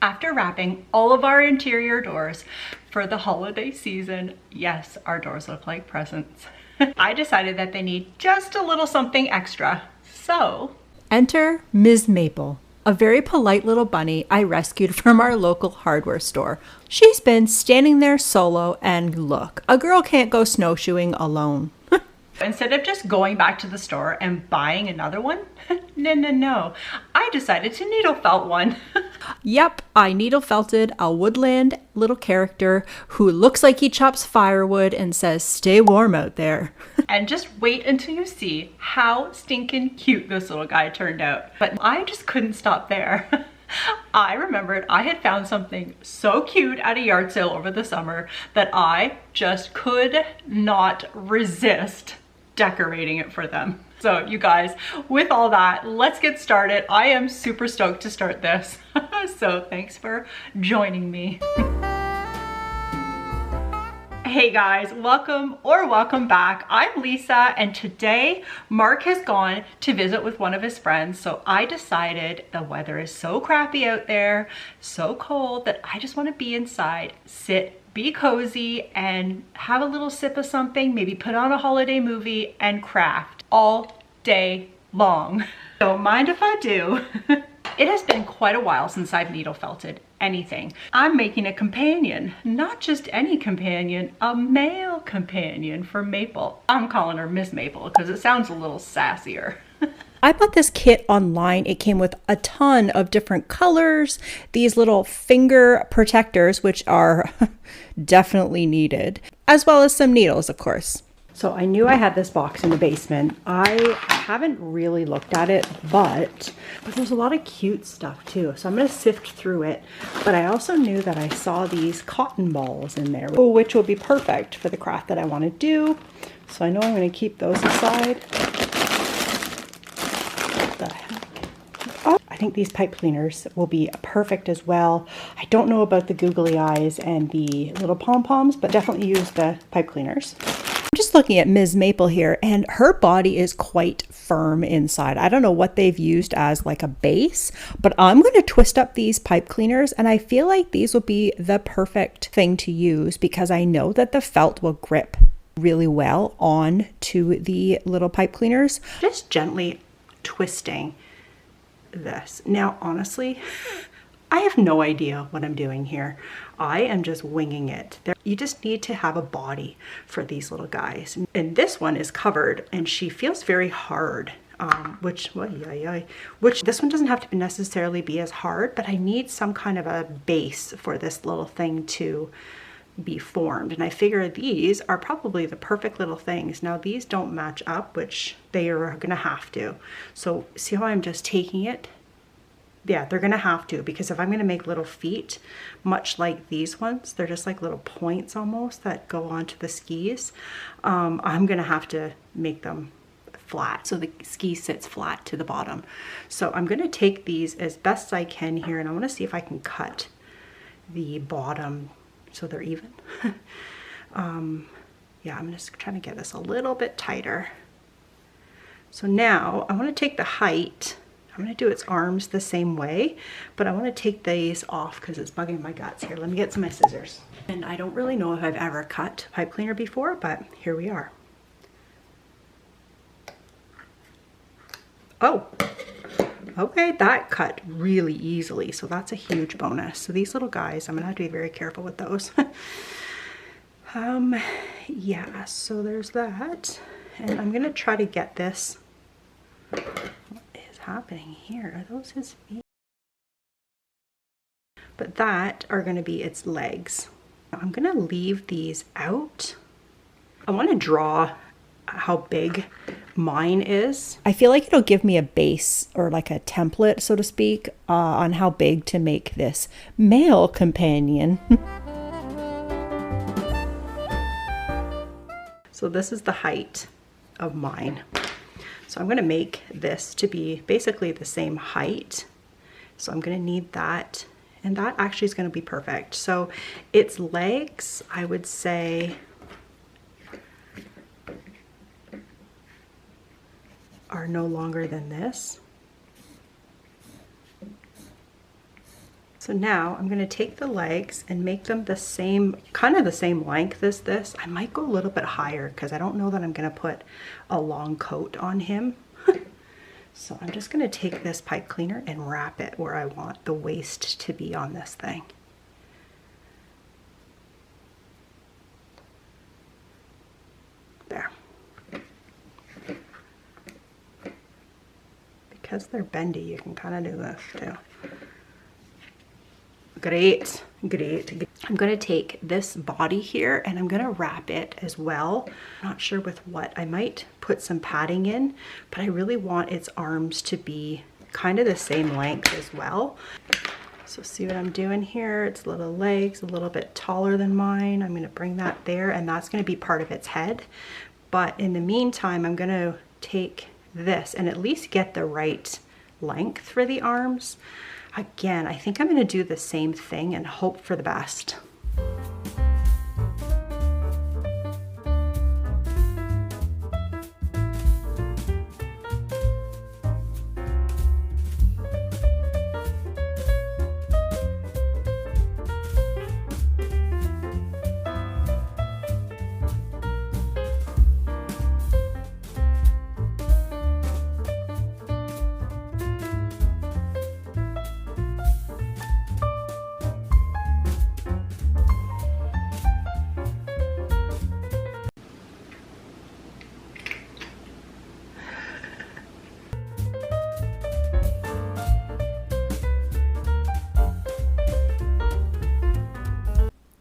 After wrapping all of our interior doors for the holiday season, yes, our doors look like presents. I decided that they need just a little something extra. So, enter Ms. Maple, a very polite little bunny I rescued from our local hardware store. She's been standing there solo, and look, a girl can't go snowshoeing alone. instead of just going back to the store and buying another one, no, I decided to needle felt one. Yep, I needle felted a Woodland little character who looks like he chops firewood and says, "Stay warm out there." And just wait until you see how stinking cute this little guy turned out. But I just couldn't stop there. I remembered I had found something so cute at a yard sale over the summer that I just could not resist decorating it for them. So you guys, with all that, let's get started. I am super stoked to start this. So thanks for joining me. Hey guys, welcome back. I'm Lisa, and today Mark has gone to visit with one of his friends. So I decided the weather is so crappy out there, so cold, that I just want to be inside, sit, be cozy, and have a little sip of something, maybe put on a holiday movie and craft all day long. Don't mind if I do. It has been quite a while since I've needle felted anything. I'm making a companion, not just any companion, a male companion for Maple. I'm calling her Miss Maple because it sounds a little sassier. I bought this kit online. It came with a ton of different colors, these little finger protectors, which are definitely needed, as well as some needles, of course. So I knew I had this box in the basement. I haven't really looked at it, but there's a lot of cute stuff too. So I'm going to sift through it. But I also knew that I saw these cotton balls in there, which will be perfect for the craft that I want to do. So I know I'm going to keep those aside. What the heck? Oh, I think these pipe cleaners will be perfect as well. I don't know about the googly eyes and the little pom-poms, but definitely use the pipe cleaners. I'm just looking at Ms. Maple here, and her body is quite firm inside. I don't know what they've used as like a base, but I'm going to twist up these pipe cleaners, and I feel like these will be the perfect thing to use because I know that the felt will grip really well on to the little pipe cleaners. Just gently twisting this. Now, honestly, I have no idea what I'm doing here. I am just winging it. You just need to have a body for these little guys. And this one is covered and she feels very hard, which this one doesn't have to necessarily be as hard, but I need some kind of a base for this little thing to be formed. And I figure these are probably the perfect little things. Now these don't match up, which they are gonna have to. So see how I'm just taking it? Yeah, they're gonna have to, because if I'm gonna make little feet, much like these ones, they're just like little points almost that go onto the skis. I'm gonna have to make them flat so the ski sits flat to the bottom. So I'm gonna take these as best I can here, and I wanna see if I can cut the bottom so they're even. Yeah, I'm just trying to get this a little bit tighter. So now I wanna take the height. I'm going to do its arms the same way, but I want to take these off because it's bugging my guts. Here, let me get some of my scissors. And I don't really know if I've ever cut pipe cleaner before, but here we are. Oh, okay, that cut really easily, so that's a huge bonus. So these little guys, I'm going to have to be very careful with those. Yeah, so there's that. And I'm going to try to get this. Happening here? Are those his feet? But that are going to be its legs. I'm going to leave these out. I want to draw how big mine is. I feel like it'll give me a base or like a template, so to speak, on how big to make this male companion. So this is the height of mine. So I'm going to make this to be basically the same height. So I'm going to need that, and that actually is going to be perfect. So its legs, I would say, are no longer than this. So now I'm going to take the legs and make them the same, kind of the same length as this. I might go a little bit higher because I don't know that I'm going to put a long coat on him. So I'm just going to take this pipe cleaner and wrap it where I want the waist to be on this thing. There. Because they're bendy, you can kind of do this too. Great, great. I'm going to take this body here and I'm going to wrap it as well. I'm not sure with what. I might put some padding in, but I really want its arms to be kind of the same length as well. So see what I'm doing here? Its little legs a little bit taller than mine. I'm going to bring that there, and that's going to be part of its head. But in the meantime, I'm going to take this and at least get the right length for the arms. Again, I think I'm going to do the same thing and hope for the best.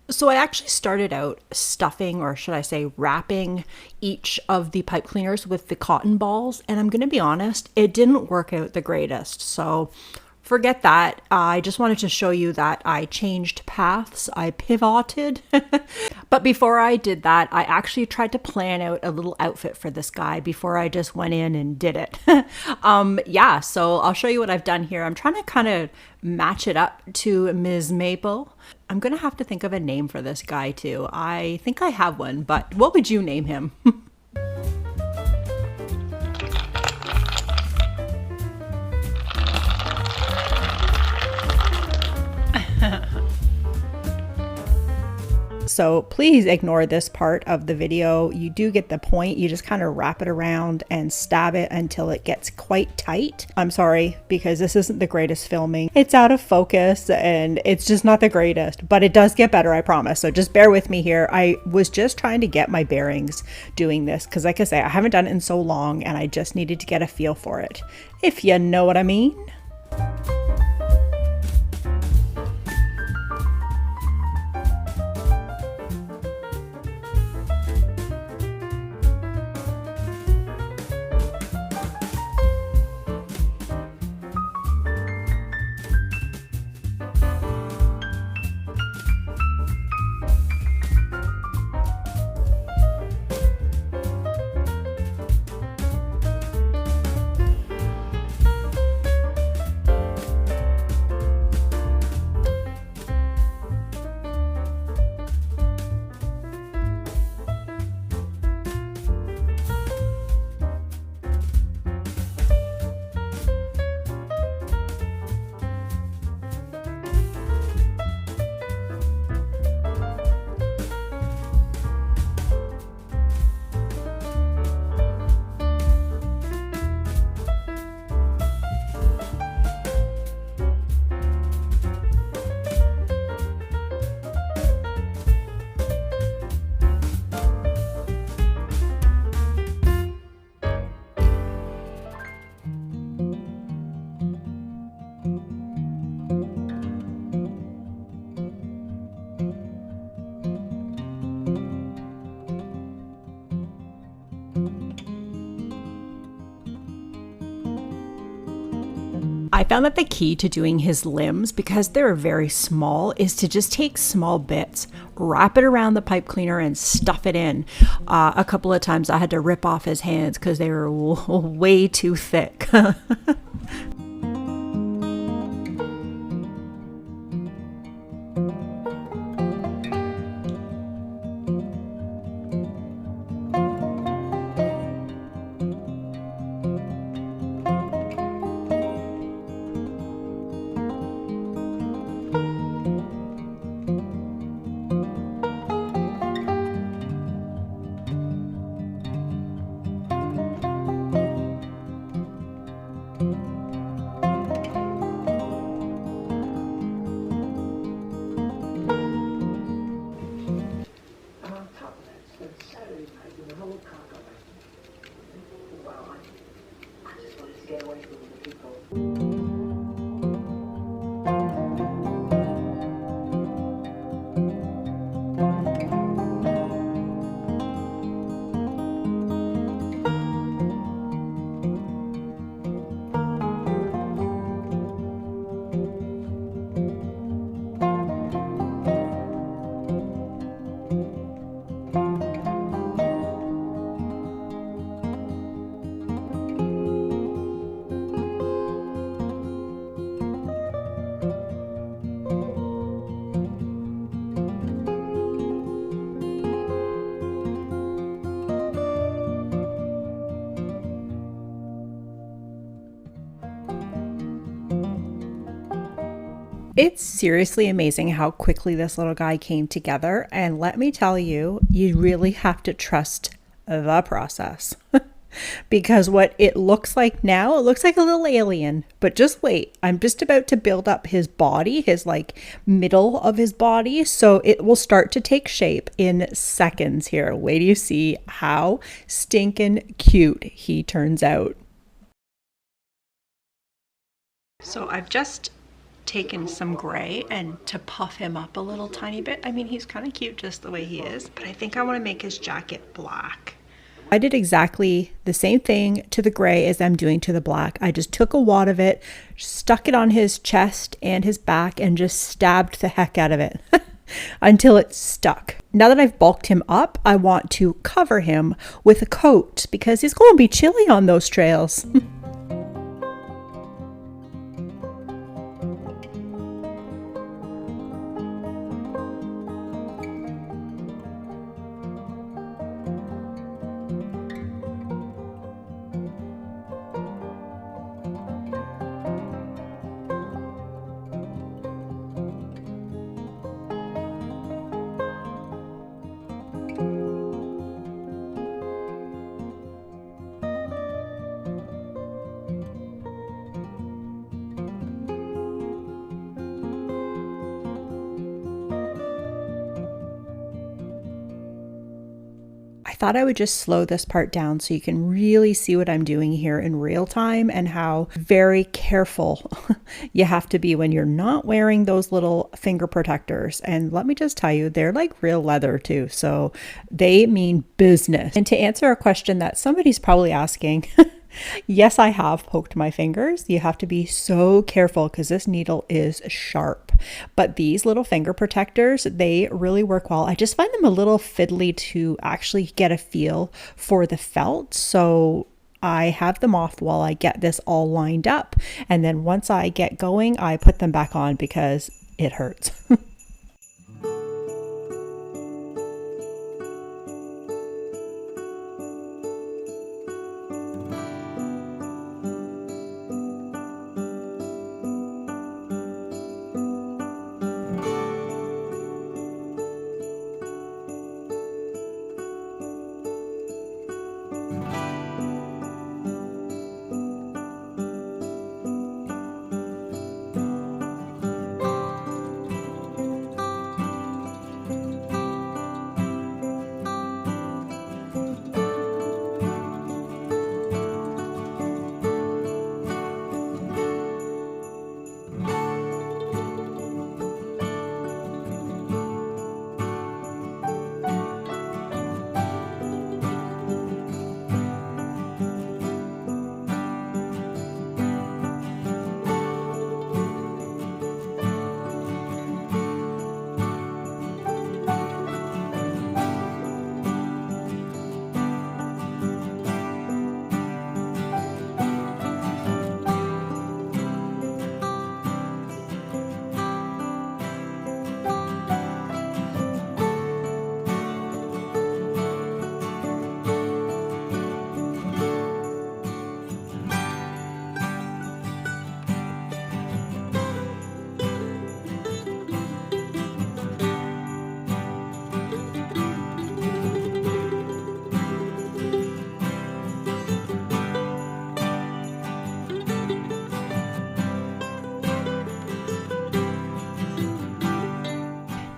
So I actually started out stuffing, or should I say wrapping, each of the pipe cleaners with the cotton balls, and I'm going to be honest, it didn't work out the greatest. So forget that. I just wanted to show you that I changed paths. I pivoted. But before I did that, I actually tried to plan out a little outfit for this guy before I just went in and did it. Yeah, so I'll show you what I've done here. I'm trying to kind of match it up to Ms. Maple. I'm going to have to think of a name for this guy too. I think I have one, but what would you name him? So please ignore this part of the video. You do get the point. You just kind of wrap it around and stab it until it gets quite tight. I'm sorry, because this isn't the greatest filming. It's out of focus and it's just not the greatest, but it does get better, I promise. So just bear with me here. I was just trying to get my bearings doing this because, like I say, I haven't done it in so long and I just needed to get a feel for it, if you know what I mean. I found that the key to doing his limbs, because they're very small, is to just take small bits, wrap it around the pipe cleaner and stuff it in. A couple of times I had to rip off his hands because they were way too thick. It's seriously amazing how quickly this little guy came together. And let me tell you, you really have to trust the process. Because what it looks like now, it looks like a little alien. But just wait, I'm just about to build up his body, his like middle of his body. So it will start to take shape in seconds here. Wait till you see how stinking cute he turns out. So I've just taken some gray and to puff him up a little tiny bit. I mean, he's kind of cute just the way he is, but I think I want to make his jacket black. I did exactly the same thing to the gray as I'm doing to the black. I just took a wad of it, stuck it on his chest and his back, and just stabbed the heck out of it until it stuck. Now that I've bulked him up, I want to cover him with a coat because he's going to be chilly on those trails. I thought I would just slow this part down so you can really see what I'm doing here in real time and how very careful you have to be when you're not wearing those little finger protectors. And let me just tell you, they're like real leather too. So they mean business. And to answer a question that somebody's probably asking, yes, I have poked my fingers. You have to be so careful because this needle is sharp. But these little finger protectors, they really work well. I just find them a little fiddly to actually get a feel for the felt. So I have them off while I get this all lined up. And then once I get going, I put them back on because it hurts.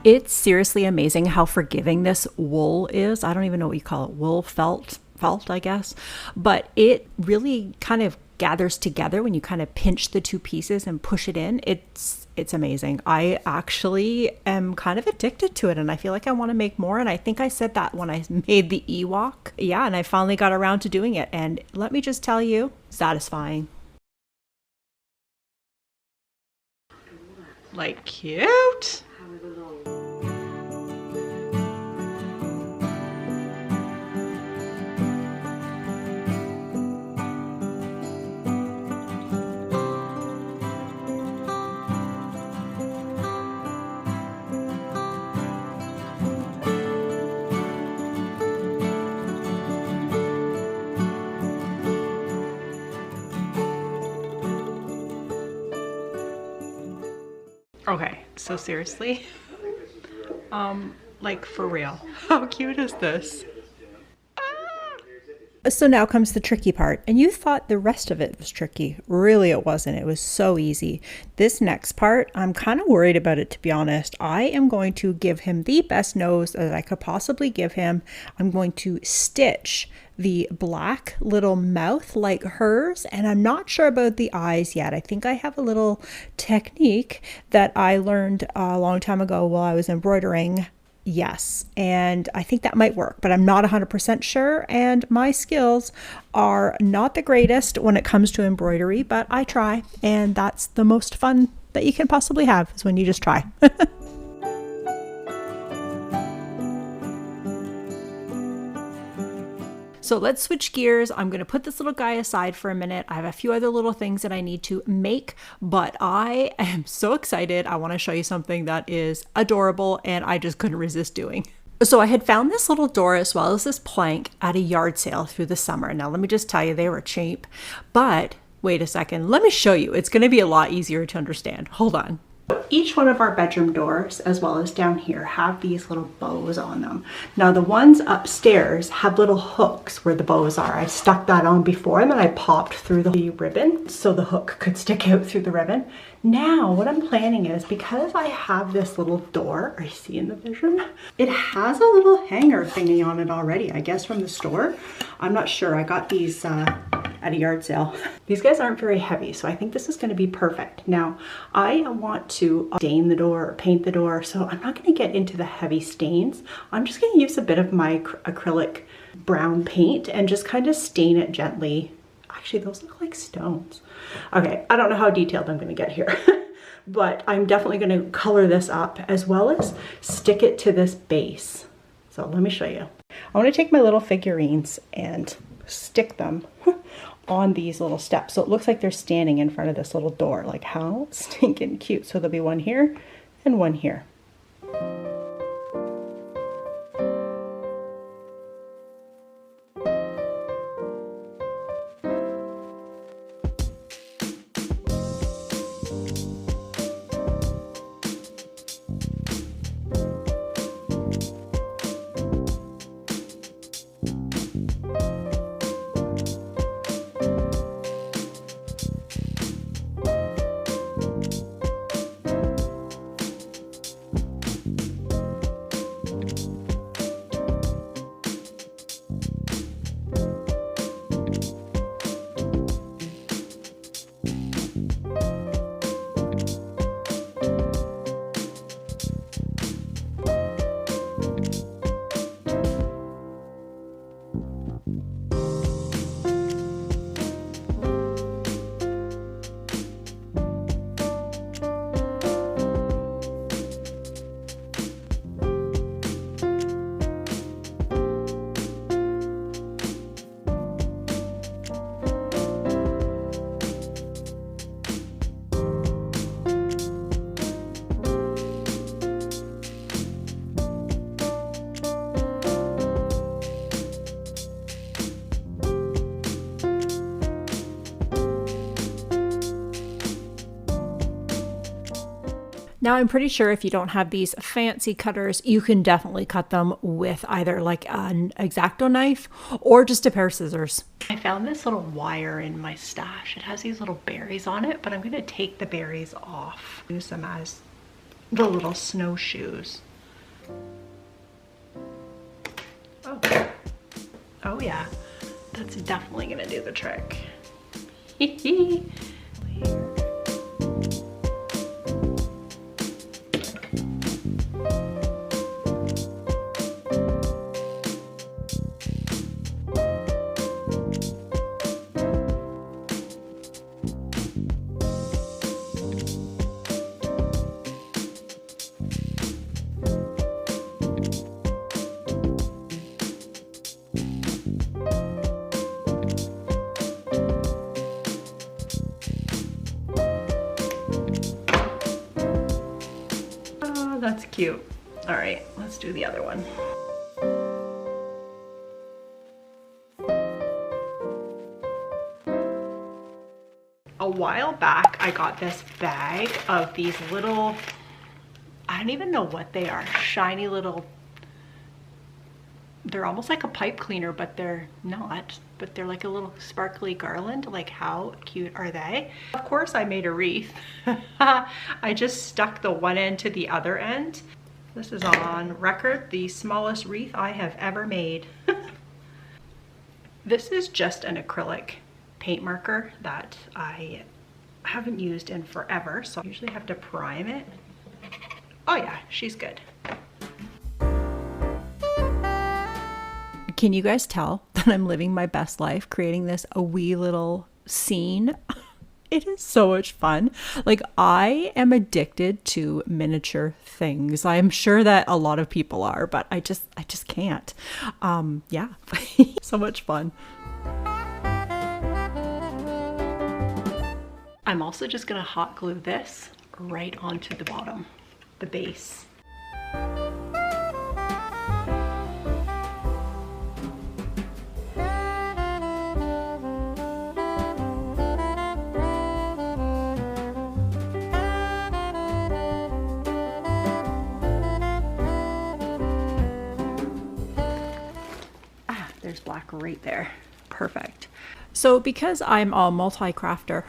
It's seriously amazing how forgiving this wool is. I don't even know what you call it. Wool felt, I guess. But it really kind of gathers together when you kind of pinch the two pieces and push it in. It's amazing. I actually am kind of addicted to it and I feel like I want to make more. And I think I said that when I made the Ewok. Yeah, and I finally got around to doing it. And let me just tell you, satisfying. Like cute. So seriously, like for real, how cute is this? So now comes the tricky part, and you thought the rest of it was tricky. Really, it wasn't. It was so easy. This next part, I'm kind of worried about it, to be honest. I am going to give him the best nose that I could possibly give him. I'm going to stitch the black little mouth like hers, and I'm not sure about the eyes yet. I think I have a little technique that I learned a long time ago while I was embroidering. Yes, and I think that might work, but I'm not 100% sure, and my skills are not the greatest when it comes to embroidery, but I try, and that's the most fun that you can possibly have, is when you just try. So let's switch gears. I'm going to put this little guy aside for a minute. I have a few other little things that I need to make, but I am so excited. I want to show you something that is adorable and I just couldn't resist doing. So I had found this little door as well as this plank at a yard sale through the summer. Now let me just tell you, they were cheap, but wait a second. Let me show you. It's going to be a lot easier to understand. Hold on. Each one of our bedroom doors, as well as down here, have these little bows on them. Now the ones upstairs have little hooks where the bows are. I stuck that on before and then I popped through the ribbon so the hook could stick out through the ribbon. Now what I'm planning is, because I have this little door, I see in the vision, it has a little hanger thingy on it already, I guess from the store. I'm not sure. I got these at a yard sale. These guys aren't very heavy, so I think this is going to be perfect. Now, I want to stain the door or paint the door, so I'm not going to get into the heavy stains. I'm just going to use a bit of my acrylic brown paint and just kind of stain it gently. Actually, those look like stones. Okay, I don't know how detailed I'm going to get here, but I'm definitely going to color this up as well as stick it to this base. So let me show you. I want to take my little figurines and stick them on these little steps. So it looks like they're standing in front of this little door. Like, how stinking cute. So there'll be one here and one here. Now I'm pretty sure if you don't have these fancy cutters, you can definitely cut them with either like an X-Acto knife or just a pair of scissors. I found this little wire in my stash. It has these little berries on it, but I'm going to take the berries off. Use them as the little snowshoes. Oh yeah, that's definitely going to do the trick. That's cute. All right, let's do the other one. A while back, I got this bag of these little don't even know what they are. Shiny little, they're almost like a pipe cleaner, but they're not. But they're like a little sparkly garland. Like, how cute are they? Of course I made a wreath. I just stuck the one end to the other end. This is on record the smallest wreath I have ever made. This is just an acrylic paint marker that I haven't used in forever, so I usually have to prime it. Oh yeah, she's good. Can you guys tell that I'm living my best life creating this a wee little scene? It is so much fun. Like, I am addicted to miniature things. I'm sure that a lot of people are, but I just can't. Yeah, so much fun. I'm also just gonna hot glue this right onto the bottom, the base. There's black right there. Perfect. So because I'm a multi-crafter,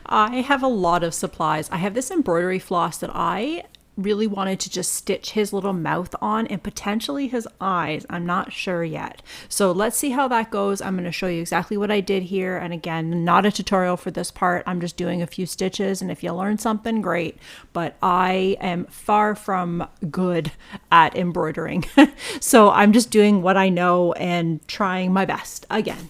I have a lot of supplies. I have this embroidery floss that I really wanted to just stitch his little mouth on and potentially his eyes. I'm not sure yet. So let's see how that goes. I'm going to show you exactly what I did here. And again, not a tutorial for this part. I'm just doing a few stitches, and if you learn something, great. But I am far from good at embroidering. So I'm just doing what I know and trying my best again.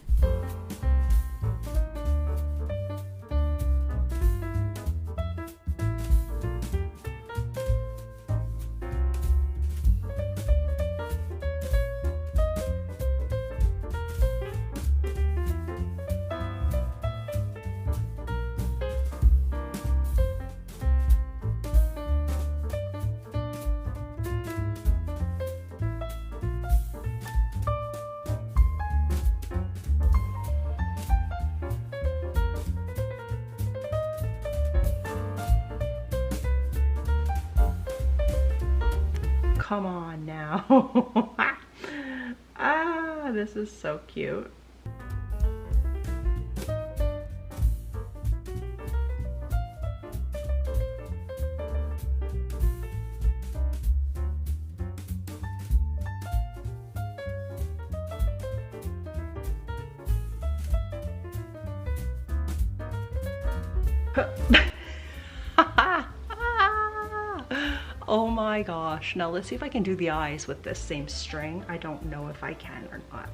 Come on now. Ah, this is so cute. Oh my gosh. Now let's see if I can do the eyes with this same string. I don't know if I can or not.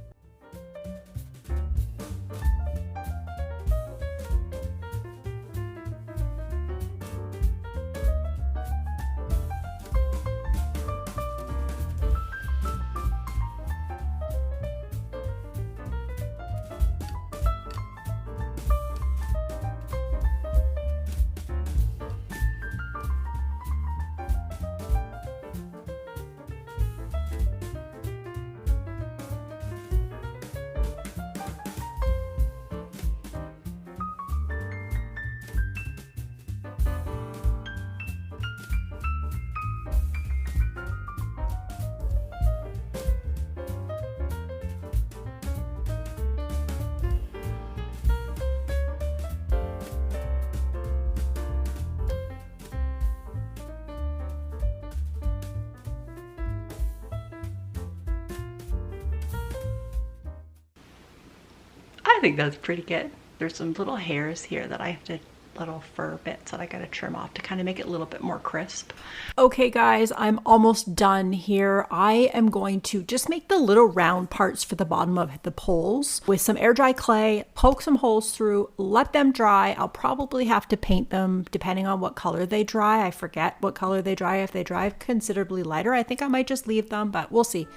I think that's pretty good. There's some little hairs here that I have to, little fur bits that I gotta trim off to kind of make it a little bit more crisp. Okay guys, I'm almost done here. I am going to just make the little round parts for the bottom of the poles with some air dry clay, poke some holes through, let them dry. I'll probably have to paint them depending on what color they dry. I forget what color they dry. If they dry considerably lighter, I think I might just leave them, but we'll see.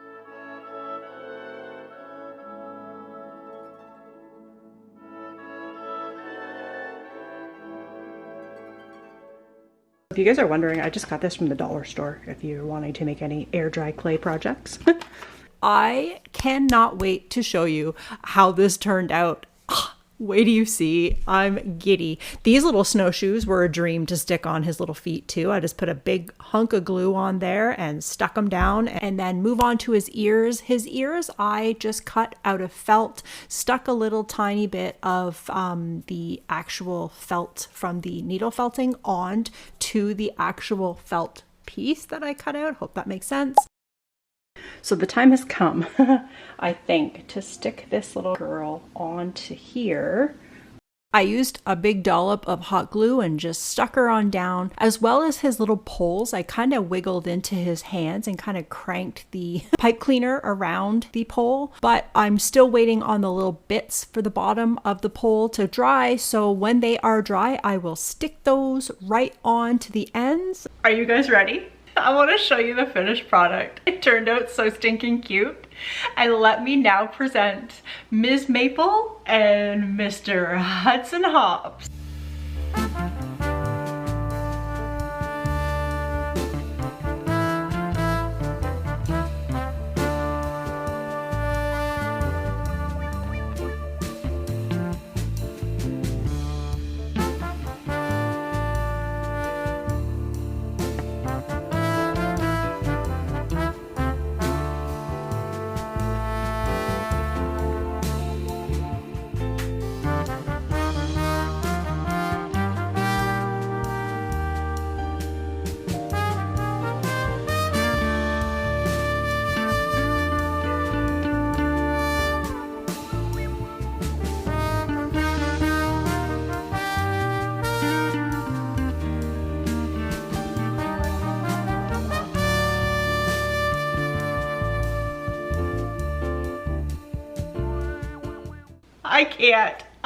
If you guys are wondering, I just got this from the dollar store if you're wanting to make any air dry clay projects. I cannot wait to show you how this turned out. Wait do you see, I'm giddy. These little snowshoes were a dream to stick on his little feet too. I just put a big hunk of glue on there and stuck them down, and then move on to his ears. His ears I just cut out of felt, stuck a little tiny bit of the actual felt from the needle felting on to the actual felt piece that I cut out. Hope that makes sense. So the time has come, I think, to stick this little girl onto here. I used a big dollop of hot glue and just stuck her on down, as well as his little poles. I kind of wiggled into his hands and kind of cranked the pipe cleaner around the pole, but I'm still waiting on the little bits for the bottom of the pole to dry. So when they are dry, I will stick those right on to the ends. Are you guys ready? I want to show you the finished product. It turned out so stinking cute. And let me now present Ms. Maple and Mr. Hudson Hobbs.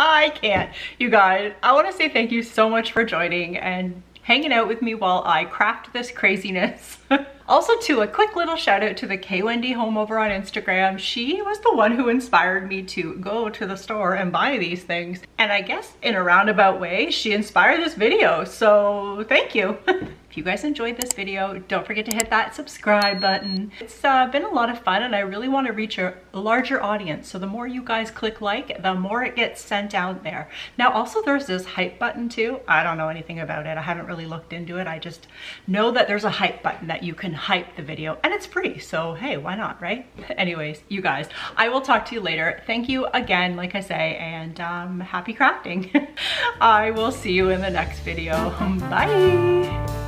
I can't. You guys, I want to say thank you so much for joining and hanging out with me while I craft this craziness. Also too, a quick little shout out to the K Wendy home over on Instagram. She was the one who inspired me to go to the store and buy these things. And I guess in a roundabout way, she inspired this video. So thank you. If you guys enjoyed this video, don't forget to hit that subscribe button. It's been a lot of fun and I really want to reach a larger audience. So the more you guys click like, the more it gets sent out there. Now also there's this hype button too. I don't know anything about it. I haven't really looked into it. I just know that there's a hype button that you can hype the video and it's free. So hey, why not, right? Anyways, you guys, I will talk to you later. Thank you again, like I say, and happy crafting. I will see you in the next video. Bye.